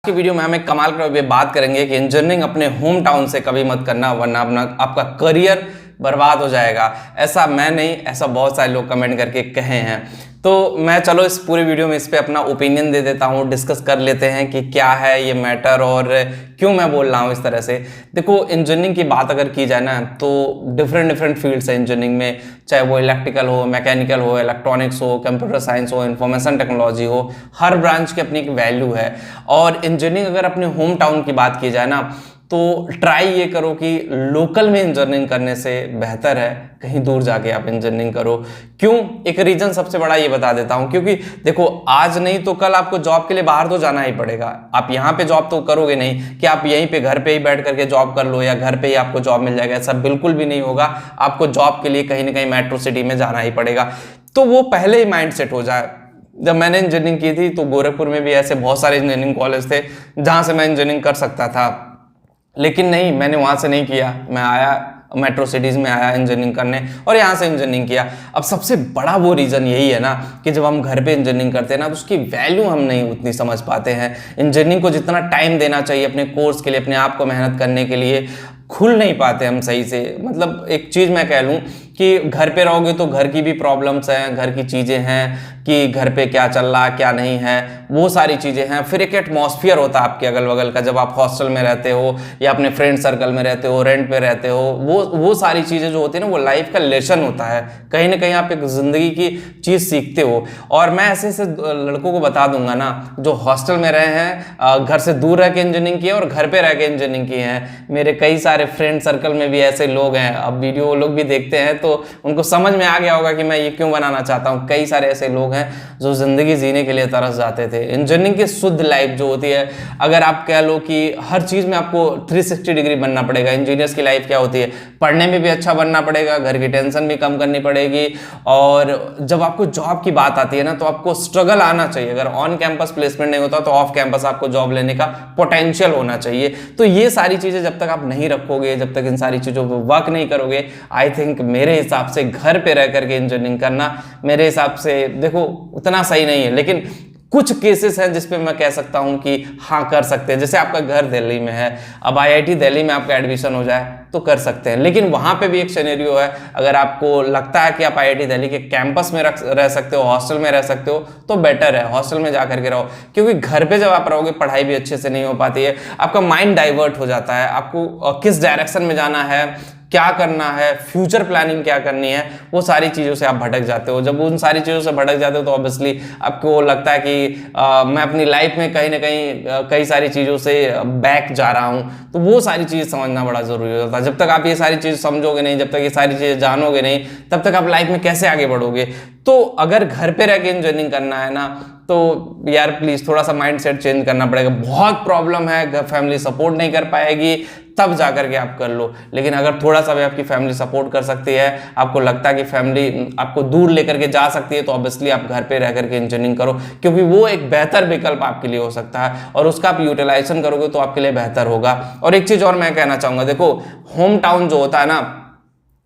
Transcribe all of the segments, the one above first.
की वीडियो में हम एक कमाल कर बात करेंगे कि इंजीनियरिंग अपने होम टाउन से कभी मत करना, वरना अपना आपका करियर बर्बाद हो जाएगा। ऐसा मैं नहीं, ऐसा बहुत सारे लोग कमेंट करके कहे हैं। तो मैं चलो इस पूरी वीडियो में इस पे अपना ओपिनियन दे देता हूँ, डिस्कस कर लेते हैं कि क्या है ये मैटर और क्यों मैं बोल रहा हूँ इस तरह से। देखो, इंजीनियरिंग की बात अगर की जाए ना तो डिफरेंट फील्ड्स है इंजीनियरिंग में, चाहे वो इलेक्ट्रिकल हो, मैकेनिकल हो, इलेक्ट्रॉनिक्स हो, कंप्यूटर साइंस हो, इंफॉर्मेशन टेक्नोलॉजी हो। हर ब्रांच की अपनी एक वैल्यू है। और इंजीनियरिंग अगर अपने होम टाउन की बात की जाए ना तो ट्राई ये करो कि लोकल में इंजीनियरिंग करने से बेहतर है कहीं दूर जाके आप इंजीनियरिंग करो। क्यों? एक रीजन सबसे बड़ा ये बता देता हूं, क्योंकि देखो आज नहीं तो कल आपको जॉब के लिए बाहर तो जाना ही पड़ेगा। आप यहाँ पे जॉब तो करोगे नहीं कि आप यहीं पे घर पे ही बैठ करके जॉब कर लो या घर पे ही आपको जॉब मिल जाएगा, ऐसा बिल्कुल भी नहीं होगा। आपको जॉब के लिए कहीं ना कहीं मेट्रो सिटी में जाना ही पड़ेगा। तो वो पहले ही माइंड सेट हो जाए। जब मैंने इंजीनियरिंग की थी तो गोरखपुर में भी ऐसे बहुत सारे इंजीनियरिंग कॉलेज थे जहां से मैं इंजीनियरिंग कर सकता था, लेकिन नहीं, मैंने वहां से नहीं किया। मैं आया मेट्रो सिटीज़ में आया इंजीनियरिंग करने और यहाँ से इंजीनियरिंग किया। अब सबसे बड़ा वो रीज़न यही है ना कि जब हम घर पे इंजीनियरिंग करते हैं ना तो उसकी वैल्यू हम नहीं उतनी समझ पाते हैं। इंजीनियरिंग को जितना टाइम देना चाहिए अपने कोर्स के लिए, अपने आप को मेहनत करने के लिए, खुल नहीं पाते हम सही से। मतलब एक चीज़ मैं कह लूँ कि घर पे रहोगे तो घर की भी प्रॉब्लम्स हैं, घर की चीज़ें हैं कि घर पे क्या चल रहा क्या नहीं है, वो सारी चीज़ें हैं। फिर एक एटमॉस्फेयर होता है आपके अगल बगल का, जब आप हॉस्टल में रहते हो या अपने फ्रेंड सर्कल में रहते हो, रेंट पे रहते हो, वो सारी चीज़ें जो होती है ना, वो लाइफ का लेसन होता है। कहीं ना कहीं आप एक ज़िंदगी की चीज़ सीखते हो। और मैं ऐसे ऐसे लड़कों को बता दूंगा ना जो हॉस्टल में रहे हैं, घर से दूर रह के इंजीनियरिंग किए और घर पर रह के इंजीनियरिंग किए हैं। मेरे कई सारे फ्रेंड सर्कल में भी ऐसे लोग हैं। अब वीडियो वो लोग भी देखते हैं तो उनको समझ में आ गया होगा कि मैं ये क्यों बनाना चाहता हूँ। कई सारे ऐसे लोग हैं जो जिंदगी जीने के लिए तरस जाते थे। इंजीनियरिंग की शुद्ध लाइफ जो होती है, अगर आप कह लो कि हर चीज़ में आपको 360 डिग्री बनना पड़ेगा। इंजीनियर्स की लाइफ क्या होती है, पढ़ने में भी अच्छा बनना पड़ेगा, घर की टेंशन भी कम करनी पड़ेगी, और जब आपको जॉब की बात आती है ना तो आपको स्ट्रगल आना चाहिए। अगर ऑन कैंपस प्लेसमेंट नहीं होता तो ऑफ कैंपस आपको जॉब लेने का पोटेंशियल होना चाहिए। तो ये सारी चीज़ें जब तक आप नहीं रखोगे, जब तक इन सारी चीज़ों पर वर्क नहीं करोगे, आई थिंक मेरे हिसाब से घर पे रह करके इंजीनियरिंग करना मेरे हिसाब से देखो उतना सही नहीं है। लेकिन कुछ केसेस हैं जिसपे मैं कह सकता हूं कि हाँ कर सकते हैं। जैसे आपका घर दिल्ली में है, अब आईआईटी दिल्ली में आपका एडमिशन हो जाए तो कर सकते हैं। लेकिन वहां पे भी एक सिनेरियो है, अगर आपको लगता है कि आप आईआईटी दिल्ली के कैंपस में रह सकते हो, हॉस्टल में रह सकते हो, तो बेटर है हॉस्टल में जा करके रहो। क्योंकि घर पे जब आप रहोगे पढ़ाई भी अच्छे से नहीं हो पाती है, आपका माइंड डाइवर्ट हो जाता है। आपको किस डायरेक्शन में जाना है, क्या करना है, फ्यूचर प्लानिंग क्या करनी है, वो सारी चीज़ों से आप भटक जाते हो। जब उन सारी चीज़ों से भटक जाते हो तो ऑब्वियसली आपको लगता है कि मैं अपनी लाइफ में कहीं ना कहीं कई सारी चीज़ों से बैक जा रहा हूँ। तो वो सारी चीज़ समझना बड़ा ज़रूरी होता है। जब तक आप ये सारी चीज़ समझोगे नहीं, जब तक ये सारी चीज़ें जानोगे नहीं, तब तक आप लाइफ में कैसे आगे बढ़ोगे। तो अगर घर पे रह के इंजीनियरिंग करना है ना तो यार प्लीज़ थोड़ा सा माइंड सेट चेंज करना पड़ेगा। बहुत प्रॉब्लम है, फैमिली सपोर्ट नहीं कर पाएगी, तब जा करके आप कर लो। लेकिन अगर थोड़ा सा भी आपकी फैमिली सपोर्ट कर सकती है, आपको लगता है कि फैमिली आपको दूर लेकर के जा सकती है, तो ऑब्वियसली आप घर पे रह करके इंजीनियरिंग करो। क्योंकि वो एक बेहतर विकल्प आपके लिए हो सकता है और उसका आप यूटिलाइजेशन करोगे तो आपके लिए बेहतर होगा। और एक चीज़ और मैं कहना चाहूँगा, देखो होम टाउन जो होता है ना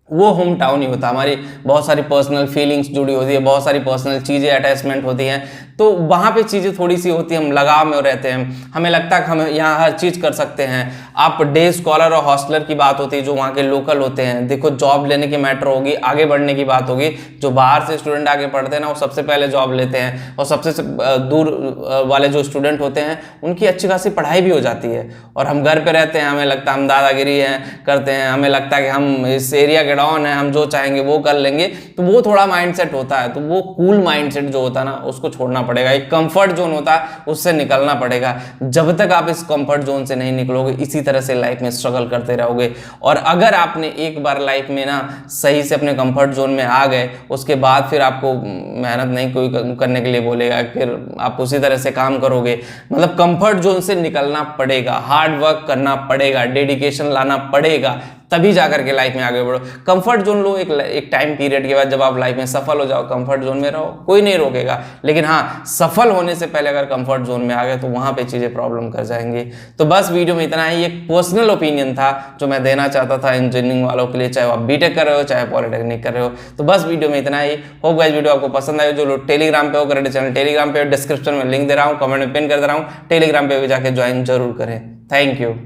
वो होम टाउन ही होता है। हमारी बहुत सारी पर्सनल फीलिंग्स जुड़ी होती है, बहुत सारी पर्सनल चीज़ें अटैचमेंट होती हैं, तो वहाँ पे चीज़ें थोड़ी सी होती हैं, हम लगाव में रहते हैं, हमें लगता है कि हम यहाँ हर चीज़ कर सकते हैं। आप डे स्कॉलर और हॉस्टलर की बात होती है जो वहाँ के लोकल होते हैं। देखो जॉब लेने की मैटर होगी, आगे बढ़ने की बात होगी। जो बाहर से स्टूडेंट आगे पढ़ते हैं ना वो सबसे पहले जॉब लेते हैं, और सबसे दूर वाले जो स्टूडेंट होते हैं उनकी अच्छी खासी पढ़ाई भी हो जाती है। और हम घर पर रहते हैं, हमें लगता है हम दादागिरी करते हैं, हमें लगता है कि हम इस एरिया के डॉन है, हम जो चाहेंगे वो कर लेंगे। तो वो थोड़ा माइंडसेट होता है, तो वो कूल माइंडसेट जो होता है ना उसको छोड़ना पड़ेगा। एक कंफर्ट जोन होता है उससे निकलना पड़ेगा। जब तक आप इस कंफर्ट जोन से नहीं निकलोगे, इसी तरह से लाइफ में स्ट्रगल करते रहोगे। और अगर आपने एक बार लाइफ में ना सही से अपने कंफर्ट जोन में आ गए, उसके बाद फिर आपको मेहनत नहीं कोई करने के लिए बोलेगा, फिर आप उसी तरह से काम करोगे। मतलब कंफर्ट जोन से निकलना पड़ेगा, हार्ड वर्क करना पड़ेगा, डेडिकेशन लाना पड़ेगा, तभी जा करके लाइफ में आगे बढ़ो। कंफर्ट जोन लो एक टाइम पीरियड के बाद, जब आप लाइफ में सफल हो जाओ, कंफर्ट जोन में रहो, कोई नहीं रोकेगा। लेकिन हाँ, सफल होने से पहले अगर कंफर्ट जोन में आ गए तो वहाँ पे चीज़ें प्रॉब्लम कर जाएंगी। तो बस वीडियो में इतना ही, एक पर्सनल ओपिनियन था जो मैं देना चाहता था इंजीनियरिंग वालों के लिए, चाहे आप बीटेक कर रहे हो चाहे पॉलिटेक्निक कर रहे हो। तो बस वीडियो में इतना ही। होप गाइस वीडियो आपको पसंद आए। जो लोग टेलीग्राम पे हो, करेंट चैनल टेलीग्राम पे डिस्क्रिप्शन में लिंक दे रहा हूँ, कमेंट में पिन कर दे रहा हूँ, टेलीग्राम पे भी जाके ज्वाइन जरूर करें। Thank you.